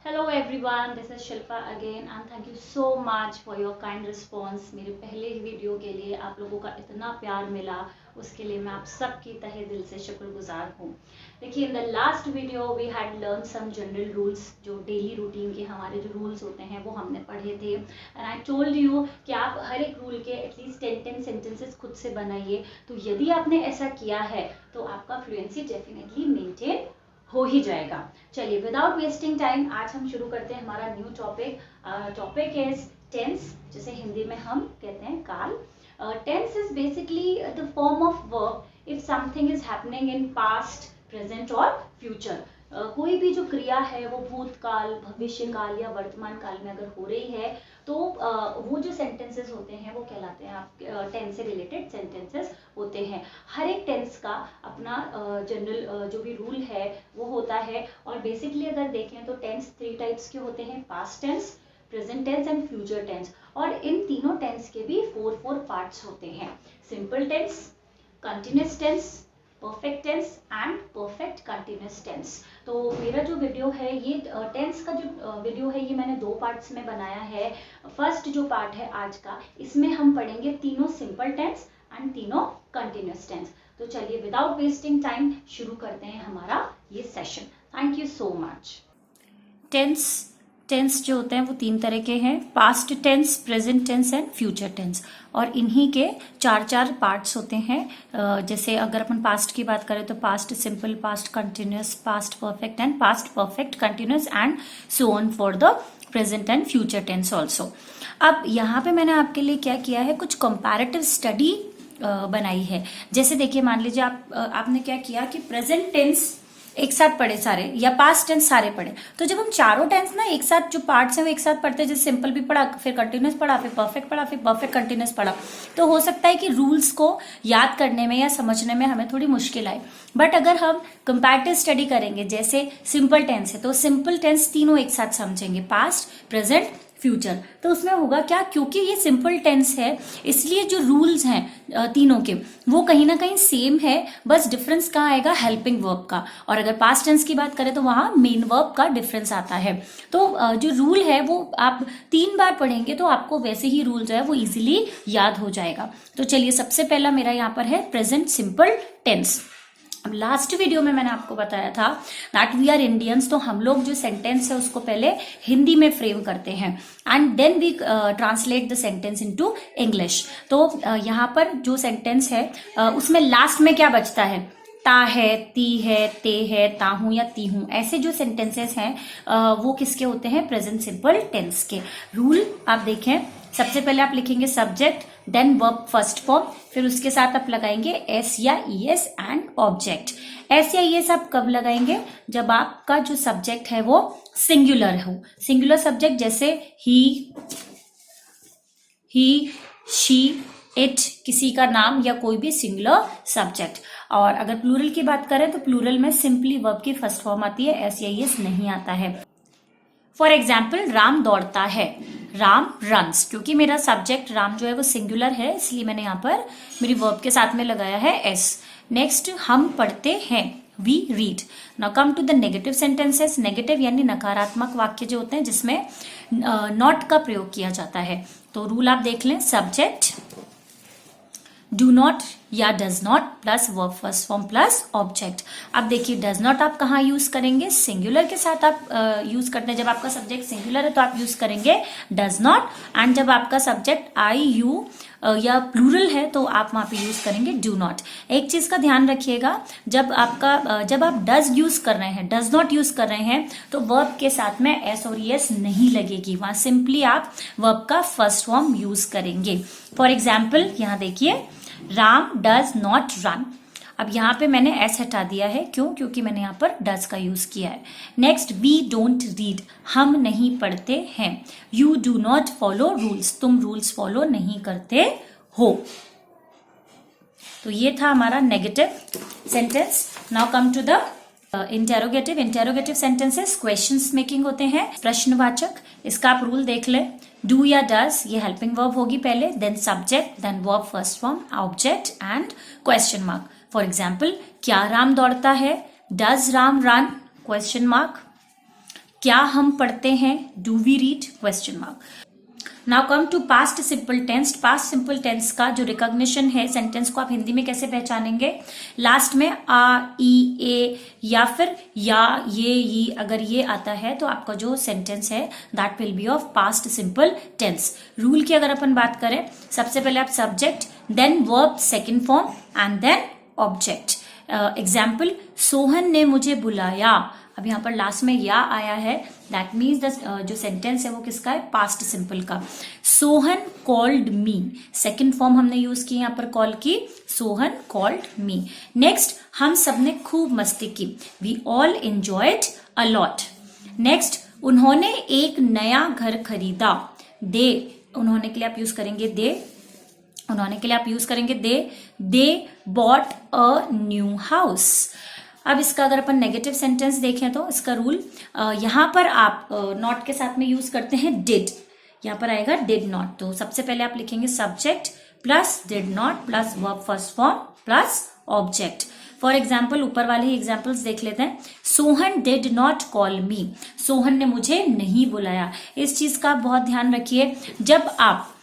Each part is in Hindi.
Hello everyone, this is Shilpa again and thank you so much for your kind response. मेरे पहले वीडियो के लिए आप लोगों का इतना प्यार मिला, उसके लिए मैं आप सबकी तहे दिल से शुक्रगुजार हूँ। देखिए, in the last video we had learn some general rules, जो डेली रूटीन के हमारे जो रूल्स होते हैं वो हमने पढ़े थे। एंड आई टोल्ड यू कि आप हर एक रूल के एटलीस्ट 10 सेंटेंसेस खुद से बनाइए। तो यदि आपने ऐसा किया है तो आपका फ्लुएंसी डेफिनेटली मेंटेन हो ही जाएगा। चलिए, विदाउट वेस्टिंग टाइम आज हम शुरू करते हैं हमारा new topic. Topic is tense, जिसे हिंदी में हम कहते हैं काल। Tense is basically the form of verb if something is happening in past, present और फ्यूचर। कोई भी जो क्रिया है वो भूतकाल, भविष्य काल या वर्तमान काल में अगर हो रही है तो वो जो सेंटेंसेस होते हैं वो कहलाते हैं आप टेंस से रिलेटेड सेंटेंसेस होते हैं। हर एक टेंस का अपना जनरल जो भी रूल है वो होता है। और बेसिकली अगर देखें तो टेंस 3 टाइप्स के होते हैं, past tense, present tense and future tense. और इन तीनों टेंस के भी 4 पार्ट्स होते हैं। Simple tense, continuous tense, perfect tense and perfect continuous tense. तो मेरा जो वीडियो है ये टेंस का जो वीडियो है ये मैंने 2 पार्ट्स में बनाया है। फर्स्ट जो पार्ट है आज का, इसमें हम पढ़ेंगे तीनों सिंपल टेंस एंड तीनों कंटिन्यूअस टेंस। तो चलिए, विदाउट वेस्टिंग टाइम शुरू करते हैं हमारा ये session. Thank you so much. Tense जो होते हैं वो 3 तरह के हैं, past tense, present tense and future tense. और इन्हीं के 4 पार्ट्स होते हैं। जैसे अगर अपन पास्ट की बात करें तो past simple, past continuous, past perfect and past perfect continuous and so on for the present and future tense also. अब यहाँ पे मैंने आपके लिए क्या किया है, कुछ कंपैरेटिव स्टडी बनाई है। जैसे देखिए, मान लीजिए आपने क्या किया कि प्रेजेंट टेंस एक साथ पढ़े सारे या पास्ट टेंस सारे पढ़े। तो जब हम चारों टेंस ना एक साथ जो पार्ट्स हैं वो एक साथ पढ़ते हैं, जैसे सिंपल भी पढ़ा, फिर कंटिन्यूअस पढ़ा, फिर परफेक्ट पढ़ा, फिर परफेक्ट कंटिन्यूअस पढ़ा, तो हो सकता है कि रूल्स को याद करने में या समझने में हमें थोड़ी मुश्किल आए। बट अगर हम कंपैरेटिव स्टडी करेंगे, जैसे सिंपल टेंस है तो सिंपल टेंस तीनों एक साथ समझेंगे, पास्ट, प्रेजेंट, फ्यूचर। तो उसमें होगा क्या, क्योंकि ये सिंपल टेंस है इसलिए जो रूल्स हैं तीनों के वो कहीं ना कहीं सेम है, बस डिफरेंस कहाँ आएगा, हेल्पिंग वर्ब का। और अगर पास्ट टेंस की बात करें तो वहां मेन वर्ब का डिफरेंस आता है। तो जो रूल है वो आप 3 बार पढ़ेंगे तो आपको वैसे ही रूल जो है वो इजीली याद हो जाएगा। तो चलिए, सबसे पहला मेरा यहाँ पर है प्रेजेंट सिंपल टेंस। अब लास्ट वीडियो में मैंने आपको बताया था दैट वी आर इंडियंस, तो हम लोग जो सेंटेंस है उसको पहले हिंदी में फ्रेम करते हैं and then we translate the sentence into English. तो यहाँ पर जो सेंटेंस है उसमें लास्ट में क्या बचता है, ता है, ती है, ते है, ता हूं या ती हूं, ऐसे जो सेंटेंसेस हैं वो किसके होते हैं, प्रेजेंट सिंपल टेंस के। रूल आप देखें, सबसे पहले आप लिखेंगे subject, then verb first form, फिर उसके साथ आप लगाएंगे एस या ईएस एंड ऑब्जेक्ट। एस या ईएस आप कब लगाएंगे, जब आपका जो सब्जेक्ट है वो सिंगुलर हो। सिंगुलर सब्जेक्ट जैसे ही, शी, इट, किसी का नाम या कोई भी सिंगुलर सब्जेक्ट। और अगर प्लूरल की बात करें तो प्लूरल में सिंपली वर्ब की फर्स्ट फॉर्म आती है, एस या ईएस नहीं आता है। फॉर एग्जाम्पल, राम दौड़ता है, राम रन्स। क्योंकि मेरा सब्जेक्ट राम जो है वो सिंगुलर है इसलिए मैंने यहाँ पर मेरी वर्ब के साथ में लगाया है एस। नेक्स्ट, हम पढ़ते हैं, we read. Now come to the negative sentences. Negative यानी नकारात्मक वाक्य जो होते हैं जिसमें नॉट का प्रयोग किया जाता है। तो रूल आप देख लें, सब्जेक्ट डू नॉट या does not plus verb first form plus object. अब देखिए, डज नॉट आप कहाँ यूज करेंगे, सिंगुलर के साथ आप यूज करते हैं। जब आपका सब्जेक्ट सिंगुलर है तो आप यूज करेंगे डज नॉट, एंड जब आपका सब्जेक्ट आई, यू या प्लूरल है तो आप वहां पे यूज करेंगे डू नॉट। एक चीज का ध्यान रखिएगा, जब आप डज यूज कर रहे हैं, डज नॉट यूज कर रहे हैं, तो वर्ब के साथ में एस और एस नहीं लगेगी, वहां सिंपली आप वर्ब का फर्स्ट फॉर्म यूज करेंगे। फॉर एग्जाम्पल, यहाँ देखिए, राम डज नॉट रन। अब यहाँ पे मैंने एस हटा दिया है, क्यों, क्योंकि मैंने यहाँ पर डज का यूज किया है। नेक्स्ट, वी डोंट रीड, हम नहीं पढ़ते हैं। You do not follow rules, तुम रूल्स फॉलो नहीं करते हो। तो ये था हमारा negative sentence. Now come to the interrogative. Interrogative sentences questions making होते हैं, प्रश्नवाचक। इसका आप रूल देख लें, डू या डज ये हेल्पिंग वर्ब होगी पहले, then subject, then verb first form, object and question mark. For example, क्या राम दौड़ता है, does Ram run, question mark. क्या हम पढ़ते हैं? Do we read? Question mark. Now come to past simple tense. Past simple tense का जो रिकॉग्निशन है सेंटेंस को आप हिंदी में कैसे पहचानेंगे? लास्ट में आ, ई, ए या फिर या, ये, ई अगर ये आता है तो आपका जो सेंटेंस है that will be of past simple tense. Rule की अगर अपन बात करें, सबसे पहले आप subject, then verb second form and then object. Example, Sohan ने मुझे बुलाया। अब यहाँ पर लास्ट में या आया है, दैट मीन्स जो सेंटेंस है वो किसका है? पास्ट सिंपल का। Sohan called me, second form हमने यूज की यहाँ पर कॉल की, सोहन कॉल्ड मी। नेक्स्ट, हम सबने खूब मस्ती की, we all enjoyed a lot. Next, उन्होंने एक नया घर खरीदा, दे, उन्होंने के लिए आप यूज करेंगे दे, उन्होंने के लिए आप यूज करेंगे they bought a new house. अब इसका अगर अपन नेगेटिव सेंटेंस देखें तो इसका रूल, यहाँ पर आप नॉट के साथ में यूज करते हैं डिड, यहाँ पर आएगा डिड नॉट। तो सबसे पहले आप लिखेंगे subject plus did not plus verb first form plus object. For example, ऊपर वाले ही एग्जाम्पल्स देख लेते हैं। सोहन डिड नॉट कॉल मी, सोहन ने मुझे नहीं बुलाया। इस चीज का बहुत ध्यान रखिए, जब आप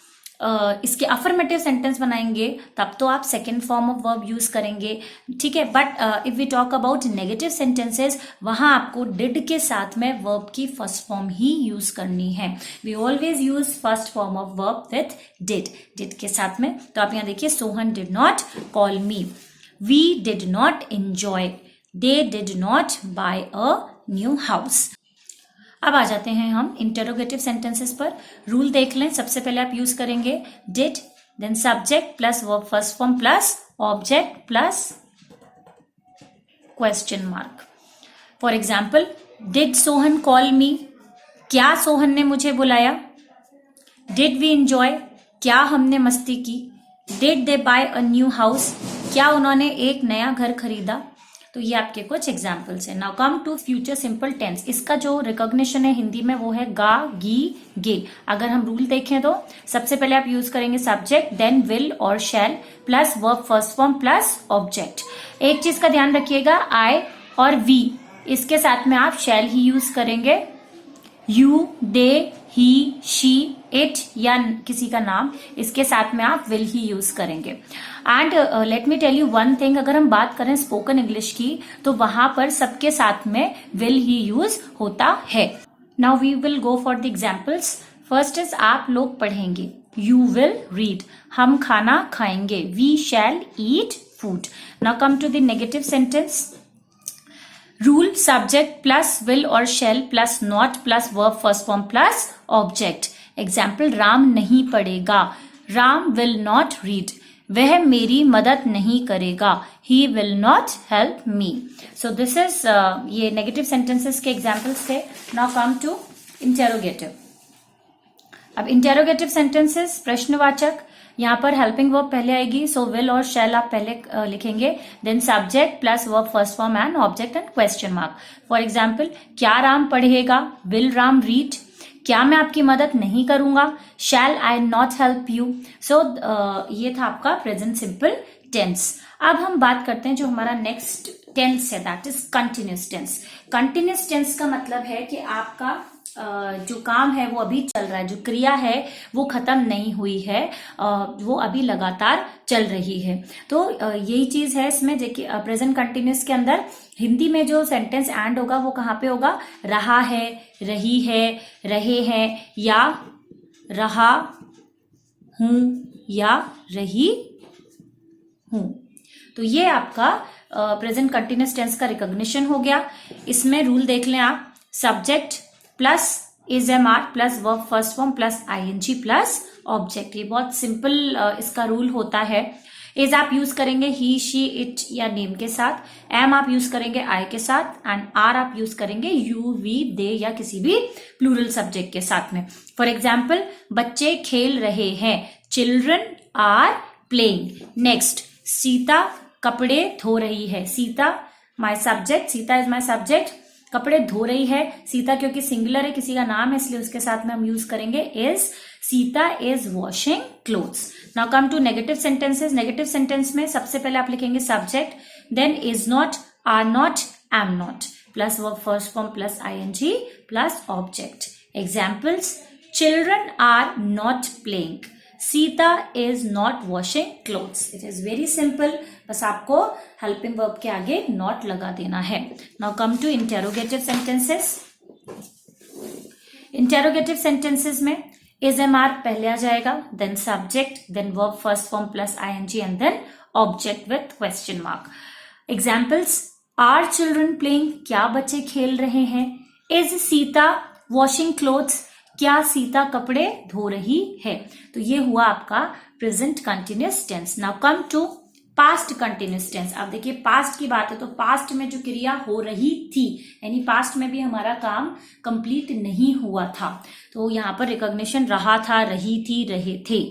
इसके अफर्मेटिव सेंटेंस बनाएंगे तब तो आप second form of verb use करेंगे, ठीक है। But if we talk about negative sentences, वहां आपको डिड के साथ में वर्ब की फर्स्ट फॉर्म ही यूज करनी है। We always use first form of verb with did के साथ में। तो आप यहाँ देखिए, Sohan did not call me, we did not enjoy, they did not buy a new house. अब आ जाते हैं हम इंटेरोगेटिव सेंटेंसेस पर। रूल देख लें, सबसे पहले आप यूज करेंगे did, then subject plus verb first form plus object plus question mark. For example, did Sohan call me, क्या सोहन ने मुझे बुलाया? डिड वी एंजॉय, क्या हमने मस्ती की? Did they buy a new house, क्या उन्होंने एक नया घर खरीदा? तो ये आपके कुछ एग्जाम्पल्स हैं। Now come to future simple tense. इसका जो रिकॉग्निशन है हिंदी में वो है गा, गी, गे। अगर हम रूल देखें तो सबसे पहले आप यूज करेंगे सब्जेक्ट, देन विल और shall plus verb first form plus object. एक चीज का ध्यान रखिएगा, आई और वी, इसके साथ में आप शैल ही यूज करेंगे। You, they, he, she, it या किसी का नाम, इसके साथ में आप विल ही यूज करेंगे। And let me tell you one thing, अगर हम बात करें स्पोकन इंग्लिश की तो वहां पर सबके साथ में विल ही यूज होता है। Now we will go for the examples. First is आप लोग पढ़ेंगे, यू विल रीड, हम खाना खाएंगे, we shall eat food. Now come to the negative sentence. Rule, subject plus will और shall plus not plus verb first form plus object. Example, Ram नहीं पढ़ेगा, राम विल नॉट रीड, वह मेरी मदद नहीं करेगा, he will not help me. So this is ये नेगेटिव सेंटेंसेस के एग्जाम्पल्स थे। Now come to interrogative. अब इंटेरोगेटिव सेंटेंसेस प्रश्नवाचक, यहाँ पर हेल्पिंग वर्ब पहले आएगी, सो विल और शैल आप पहले लिखेंगे, then subject plus verb first form and object and question mark. For example, क्या राम पढ़ेगा, विल राम रीड, क्या मैं आपकी मदद नहीं करूंगा, शैल आई नॉट हेल्प यू। सो ये था आपका प्रेजेंट सिंपल टेंस। अब हम बात करते हैं जो हमारा नेक्स्ट टेंस है, that is continuous tense. Continuous tense का मतलब है कि आपका जो काम है वो अभी चल रहा है, जो क्रिया है वो खत्म नहीं हुई है, वो अभी लगातार चल रही है। तो यही चीज है इसमें, देखिए प्रेजेंट कंटिन्यूस के अंदर हिंदी में जो सेंटेंस एंड होगा वो कहाँ पे होगा? रहा है, रही है, रहे हैं, या रहा हूं या रही हूं। तो ये आपका प्रेजेंट कंटिन्यूस टेंस का रिकॉग्निशन हो गया। इसमें रूल देख लें आप, subject plus is am are plus verb first form plus ING plus object. ये बहुत सिंपल इसका रूल होता है। इज आप यूज करेंगे ही, शी, इट या नेम के साथ, एम आप यूज करेंगे आई के साथ, एंड आर आप यूज करेंगे यू, वी, दे या किसी भी प्लूरल सब्जेक्ट के साथ में। फॉर एग्जाम्पल, बच्चे खेल रहे हैं, children are playing. Next, Sita कपड़े धो रही है, Sita my subject, Sita is my subject, कपड़े धो रही है, सीता क्योंकि सिंगुलर है, किसी का नाम है, इसलिए उसके साथ में हम यूज करेंगे is, Sita is washing clothes. Now come to negative sentences. Negative sentence में सबसे पहले आप लिखेंगे subject, then is not, are not, am not. plus verb first form plus ing plus object. Examples: children are not playing. Sita is not washing clothes. It is very simple. बस आपको helping verb के आगे not लगा देना है. Now come to interrogative sentences. Interrogative sentences में is MR पहले आ जाएगा, then subject, then verb first form plus ing and then object with question mark. Examples: are children playing? क्या बच्चे खेल रहे हैं? Is Sita washing clothes? क्या सीता कपड़े धो रही है? तो ये हुआ आपका present continuous tense. Now come to past continuous tense. अब देखिए पास्ट की बात है तो पास्ट में जो क्रिया हो रही थी यानी पास्ट में भी हमारा काम कंप्लीट नहीं हुआ था, तो यहाँ पर रिकॉग्निशन रहा था, रही थी, रहे थे.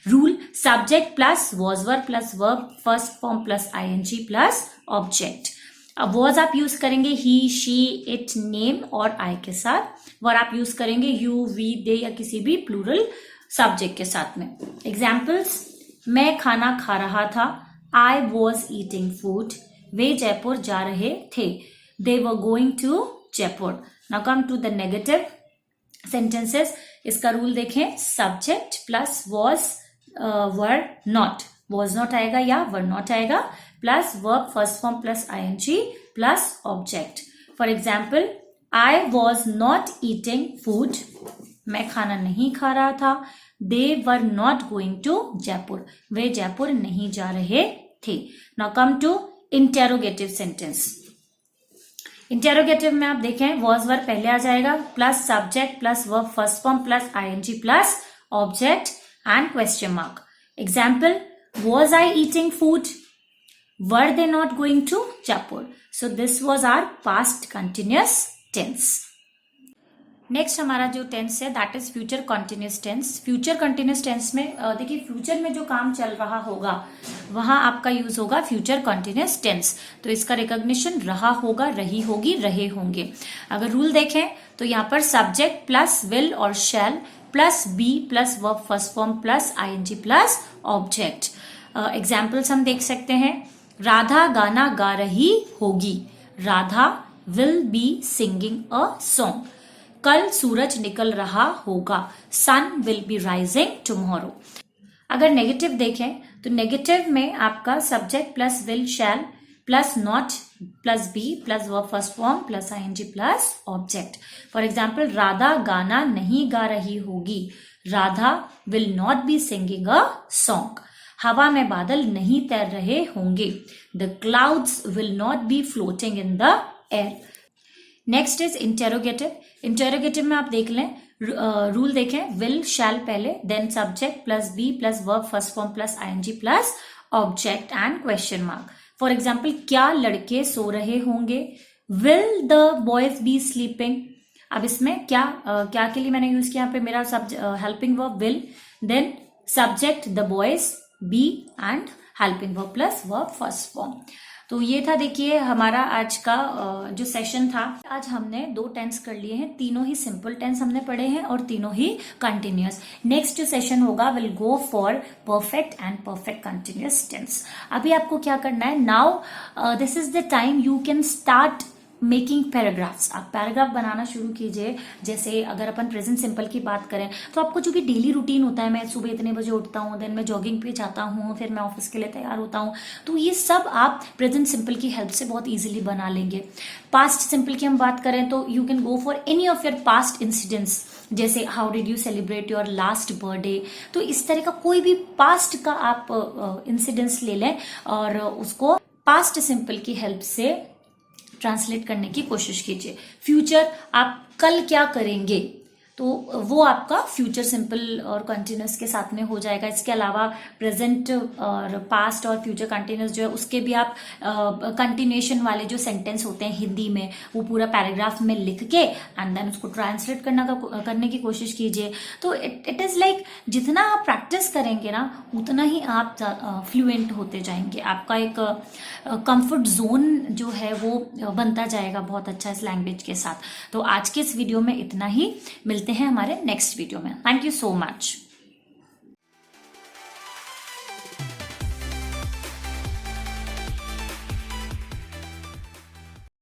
Rule: subject plus was verb plus verb first form plus ING plus object. अब वॉज आप यूज करेंगे ही, शी, इट, नेम और आई के साथ. वर आप यूज करेंगे यू, वी, दे या किसी भी प्लूरल सब्जेक्ट के साथ में. एग्जाम्पल्स: मैं खाना खा रहा था. I was eating food. वे जयपुर जा रहे थे. They were going to Jaipur. Now come to the negative sentences. इसका रूल देखें: subject plus was were not. Was not आएगा या वर नॉट आएगा plus verb first form plus ING plus object. For example: I was not eating food. मैं खाना नहीं खा रहा था. They were not going to Jaipur. वे जयपुर नहीं जा रहे थे. Now come to interrogative sentence. Interrogative में आप देखें वॉज वर्ब पहले आ जाएगा plus subject plus verb first form plus ING plus object and question mark. Example: was I eating food? Were they not going to Jaipur? So this was our past continuous tense. Next हमारा जो टेंस है that is future continuous tense. Future continuous tense में देखिए फ्यूचर में जो काम चल रहा होगा वहां आपका यूज होगा फ्यूचर कंटिन्यूअस टेंस. तो इसका रिकॉग्निशन रहा होगा, रही होगी, रहे होंगे. अगर रूल देखें तो यहाँ पर सब्जेक्ट प्लस विल और shall plus be plus verb first form plus ING plus object. Examples हम देख सकते हैं: राधा गाना गा रही होगी. Radha will be singing a song. कल सूरज निकल रहा होगा. Sun will be rising tomorrow. अगर नेगेटिव देखें तो नेगेटिव में आपका subject plus will shall plus not plus be plus verb first form plus ING plus object. For example: Radha गाना नहीं गा रही होगी. Radha will not be singing a song. हवा में बादल नहीं तैर रहे होंगे. The clouds will not be floating in the air. Next is interrogative. Interrogative में आप देख लें रूल देखें: विल शैल पहले, then subject plus be plus verb first form plus ING plus object and question mark. For example: क्या लड़के सो रहे होंगे. Will the boys be sleeping. अब इसमें क्या क्या के लिए मैंने यूज किया यहाँ पे मेरा helping verb will, then subject the boys, be and helping verb plus verb first form. तो ये था देखिए हमारा आज का जो सेशन था. आज हमने 2 टेंस कर लिए हैं. तीनों ही सिंपल टेंस हमने पढ़े हैं और तीनों ही कंटिन्यूअस. नेक्स्ट जो सेशन होगा will go for perfect and perfect continuous tense. अभी आपको क्या करना है, now this is the time you can start making paragraphs. आप पैराग्राफ बनाना शुरू कीजिए. जैसे अगर अपन प्रेजेंट सिंपल की बात करें तो आपको जो कि डेली रूटीन होता है, मैं सुबह इतने बजे उठता हूँ, देन मैं जॉगिंग पे जाता हूँ, फिर मैं ऑफिस के लिए तैयार होता हूँ, तो ये सब आप प्रेजेंट सिंपल की हेल्प से बहुत इजीली बना लेंगे. पास्ट सिंपल की हम बात करें तो you can go for any of your past incidents. जैसे how did you celebrate your last birthday. तो इस तरह का कोई भी पास्ट का आप इंसिडेंट्स ले लें और उसको पास्ट सिंपल की हेल्प से ट्रांसलेट करने की कोशिश कीजिए. फ्यूचर आप कल क्या करेंगे तो वो आपका फ्यूचर सिंपल और कंटिन्यूअस के साथ में हो जाएगा. इसके अलावा प्रेजेंट और पास्ट और फ्यूचर कंटिन्यूअस जो है उसके भी आप कंटिन्यूएशन वाले जो सेंटेंस होते हैं हिंदी में वो पूरा पैराग्राफ में लिख के एंड देन उसको ट्रांसलेट करने की कोशिश कीजिए. तो इट इज़ लाइक जितना आप प्रैक्टिस करेंगे ना उतना ही आप फ्लुएंट होते जाएंगे. आपका एक कंफर्ट जोन जो है वो बनता जाएगा बहुत अच्छा इस लैंग्वेज के साथ. तो आज के इस वीडियो में इतना ही. मिलते हैं हमारे नेक्स्ट वीडियो में. Thank you so much.